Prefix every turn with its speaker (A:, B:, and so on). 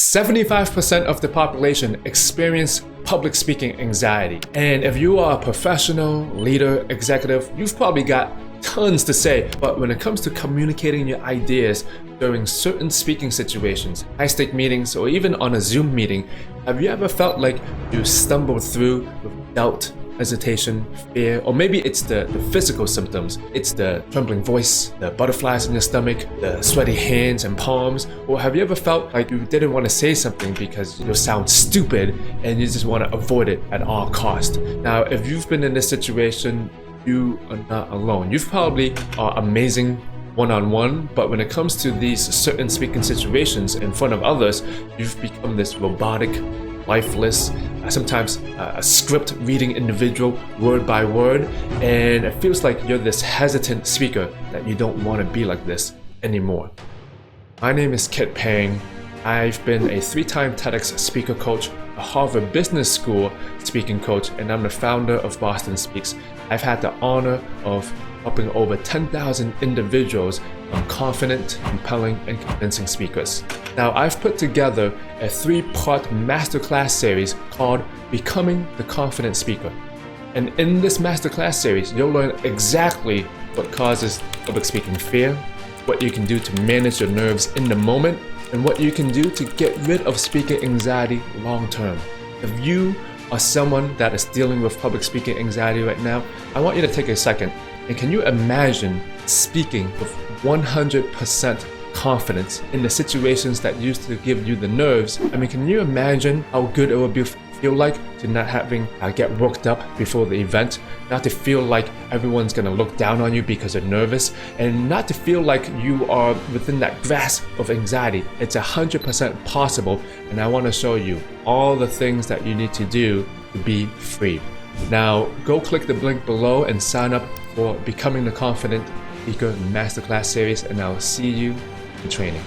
A: 75% of the population experience public speaking anxiety. And if you are a professional, leader, executive, you've probably got tons to say. But when it comes to communicating your ideas during certain speaking situations, high-stake meetings, or even on a Zoom meeting, have you ever felt like you stumbled through with doubt, hesitation, fear, or maybe it's the physical symptoms. It's the trembling voice, the butterflies in your stomach, the sweaty hands and palms. Or have you ever felt like you didn't want to say something because you'll sound stupid and you just want to avoid it at all costs? Now, if you've been in this situation, you are not alone. You probably are amazing one-on-one, but when it comes to these certain speaking situations in front of others, you've become this robotic, lifeless, sometimes a script reading individual word by word, and it feels like you're this hesitant speaker that you don't want to be like this anymore. My name is Kit Pang. I've been a 3-time TEDx speaker coach, a Harvard Business School speaking coach, and I'm the founder of BostonSpeaks. I've had the honor of helping over 10,000 individuals become confident, compelling, and convincing speakers. Now, I've put together a 3-part masterclass series called Becoming the Confident Speaker. And in this masterclass series, you'll learn exactly what causes public speaking fear, what you can do to manage your nerves in the moment, and what you can do to get rid of speaking anxiety long term. If you are someone that is dealing with public speaking anxiety right now, I want you to take a second. And can you imagine speaking with 100% confidence in the situations that used to give you the nerves? I mean, can you imagine how good it would feel like to not having get worked up before the event, not to feel like everyone's gonna look down on you because you're nervous, and not to feel like you are within that grasp of anxiety? It's 100% possible, and I want to show you all the things that you need to do to be free. Now, go click the link below and sign up for Becoming the Confident Speaker Masterclass series, and I'll see you in training.